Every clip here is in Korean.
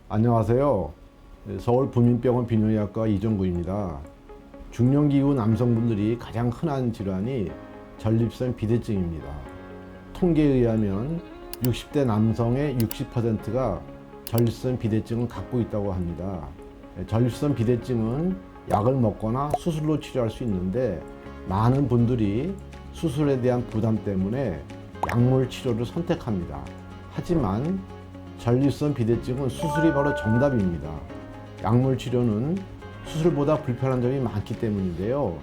안녕하세요. 서울 부민병원 비뇨기학과 이종구입니다. 중년기 이후 남성분들이 가장 흔한 질환이 전립선 비대증입니다. 통계에 의하면 60대 남성의 60%가 전립선 비대증을 갖고 있다고 합니다. 전립선 비대증은 약을 먹거나 수술로 치료할 수 있는데 많은 분들이 수술에 대한 부담 때문에 약물 치료를 선택합니다. 하지만 전립선 비대증은 수술이 바로 정답입니다. 약물 치료는 수술보다 불편한 점이 많기 때문인데요.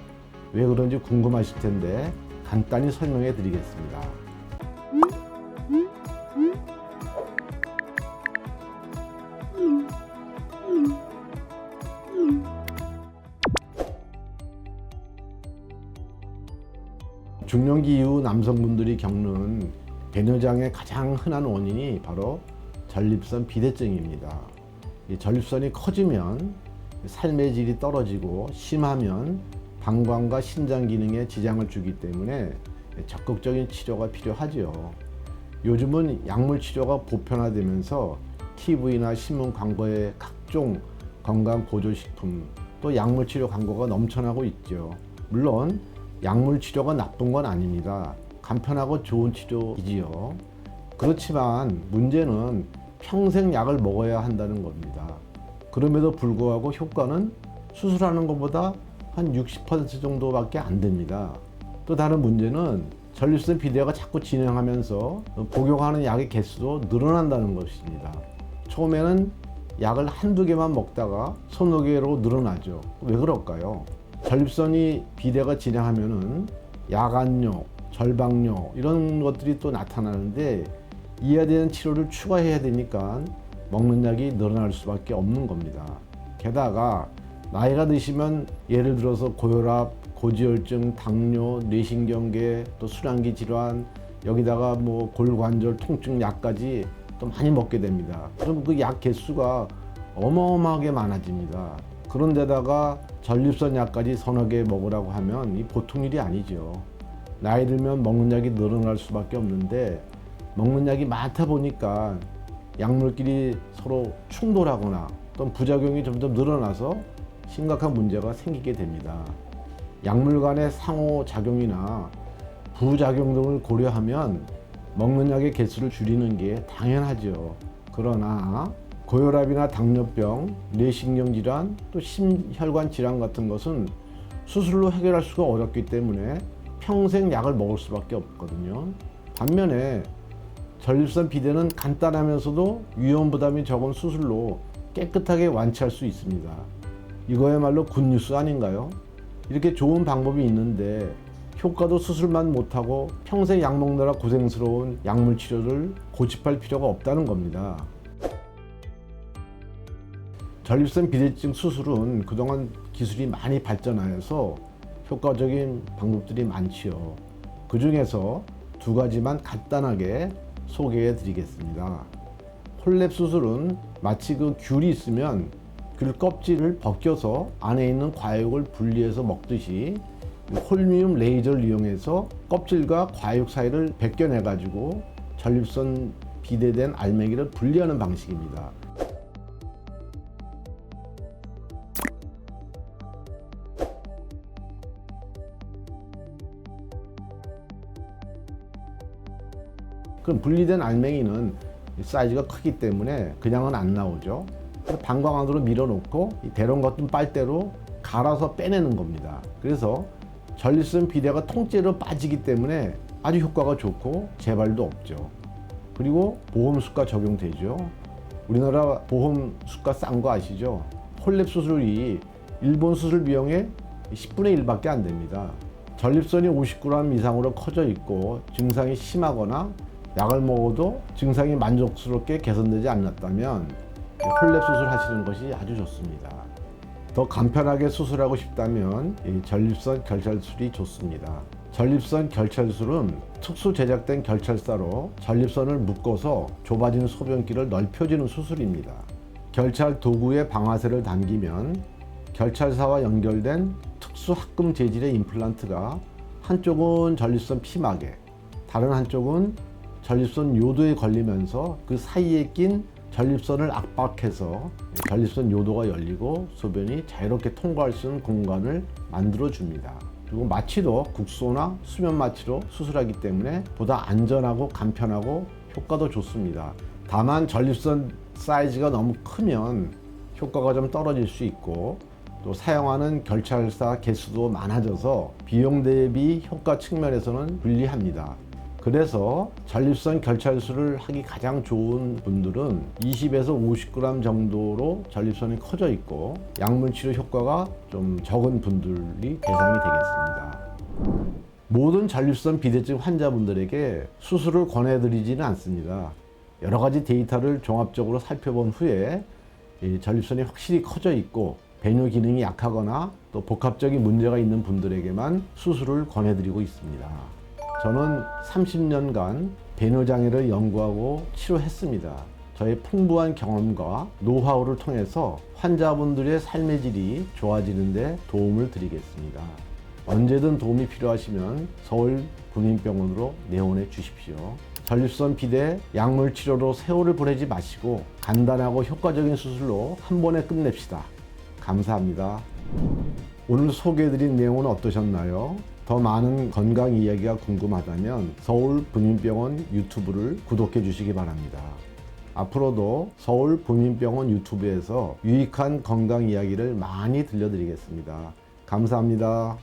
왜 그런지 궁금하실 텐데 간단히 설명해 드리겠습니다. 중년기 이후 남성분들이 겪는 배뇨장의 가장 흔한 원인이 바로 전립선 비대증입니다. 이 전립선이 커지면 삶의 질이 떨어지고 심하면 방광과 신장 기능에 지장을 주기 때문에 적극적인 치료가 필요하죠. 요즘은 약물 치료가 보편화되면서 TV나 신문 광고에 각종 건강 보조식품 또 약물 치료 광고가 넘쳐나고 있죠. 물론 약물 치료가 나쁜 건 아닙니다. 간편하고 좋은 치료이지요. 그렇지만 문제는 평생 약을 먹어야 한다는 겁니다. 그럼에도 불구하고 효과는 수술하는 것보다 한 60% 정도밖에 안 됩니다. 또 다른 문제는 전립선 비대가 자꾸 진행하면서 복용하는 약의 개수도 늘어난다는 것입니다. 처음에는 약을 한두 개만 먹다가 서너 개로 늘어나죠. 왜 그럴까요? 전립선이 비대가 진행하면은 야간뇨, 절박뇨 이런 것들이 또 나타나는데 이에 대한 치료를 추가해야 되니까 먹는 약이 늘어날 수밖에 없는 겁니다. 게다가 나이가 드시면 예를 들어서 고혈압, 고지혈증, 당뇨, 뇌신경계, 또 순환기 질환, 여기다가 뭐 골관절 통증 약까지 또 많이 먹게 됩니다. 그럼 그 약 개수가 어마어마하게 많아집니다. 그런데다가 전립선 약까지 서너 개 먹으라고 하면 이 보통 일이 아니죠. 나이 들면 먹는 약이 늘어날 수밖에 없는데 먹는 약이 많다 보니까 약물끼리 서로 충돌하거나 또는 부작용이 점점 늘어나서 심각한 문제가 생기게 됩니다. 약물 간의 상호작용이나 부작용 등을 고려하면 먹는 약의 개수를 줄이는 게 당연하죠. 그러나 고혈압이나 당뇨병, 뇌신경질환, 또 심혈관 질환 같은 것은 수술로 해결할 수가 어렵기 때문에 평생 약을 먹을 수밖에 없거든요. 반면에 전립선 비대는 간단하면서도 위험 부담이 적은 수술로 깨끗하게 완치할 수 있습니다. 이거야말로 굿뉴스 아닌가요? 이렇게 좋은 방법이 있는데 효과도 수술만 못하고 평생 약 먹느라 고생스러운 약물 치료를 고집할 필요가 없다는 겁니다. 전립선 비대증 수술은 그동안 기술이 많이 발전하여서 효과적인 방법들이 많지요. 그 중에서 두 가지만 간단하게 소개해 드리겠습니다. 홀랩 수술은 마치 그 귤이 있으면 귤 껍질을 벗겨서 안에 있는 과육을 분리해서 먹듯이 홀미움 레이저를 이용해서 껍질과 과육 사이를 벗겨내 가지고 전립선 비대된 알맹이를 분리하는 방식입니다. 그럼 분리된 알맹이는 사이즈가 크기 때문에 그냥은 안 나오죠. 방광 안으로 밀어놓고 이 대롱 같은 빨대로 갈아서 빼내는 겁니다. 그래서 전립선 비대가 통째로 빠지기 때문에 아주 효과가 좋고 재발도 없죠. 그리고 보험 수가 적용되죠. 우리나라 보험 수가 싼 거 아시죠? 홀랩 수술이 일본 수술 비용의 10분의 1밖에 안 됩니다. 전립선이 50g 이상으로 커져 있고 증상이 심하거나 약을 먹어도 증상이 만족스럽게 개선되지 않았다면 홀랩 수술 하시는 것이 아주 좋습니다. 더 간편하게 수술하고 싶다면 전립선 결찰술이 좋습니다. 전립선 결찰술은 특수 제작된 결찰사로 전립선을 묶어서 좁아진 소변기를 넓혀주는 수술입니다. 결찰 도구에 방아쇠를 당기면 결찰사와 연결된 특수 합금 재질의 임플란트가 한쪽은 전립선 피막에, 다른 한쪽은 전립선 요도에 걸리면서 그 사이에 낀 전립선을 압박해서 전립선 요도가 열리고 소변이 자유롭게 통과할 수 있는 공간을 만들어 줍니다. 그리고 마취도 국소나 수면 마취로 수술하기 때문에 보다 안전하고 간편하고 효과도 좋습니다. 다만 전립선 사이즈가 너무 크면 효과가 좀 떨어질 수 있고 또 사용하는 결찰사 개수도 많아져서 비용 대비 효과 측면에서는 불리합니다. 그래서 전립선 결찰술을 하기 가장 좋은 분들은 20에서 50g 정도로 전립선이 커져 있고 약물 치료 효과가 좀 적은 분들이 대상이 되겠습니다. 모든 전립선 비대증 환자분들에게 수술을 권해드리지는 않습니다. 여러 가지 데이터를 종합적으로 살펴본 후에 이 전립선이 확실히 커져 있고 배뇨 기능이 약하거나 또 복합적인 문제가 있는 분들에게만 수술을 권해드리고 있습니다. 저는 30년간 배뇨장애를 연구하고 치료했습니다. 저의 풍부한 경험과 노하우를 통해서 환자분들의 삶의 질이 좋아지는 데 도움을 드리겠습니다. 언제든 도움이 필요하시면 서울구민병원으로 내원해 주십시오. 전립선 비대 약물 치료로 세월을 보내지 마시고 간단하고 효과적인 수술로 한 번에 끝냅시다. 감사합니다. 오늘 소개해드린 내용은 어떠셨나요? 더 많은 건강 이야기가 궁금하다면 서울부민병원 유튜브를 구독해 주시기 바랍니다. 앞으로도 서울부민병원 유튜브에서 유익한 건강 이야기를 많이 들려드리겠습니다. 감사합니다.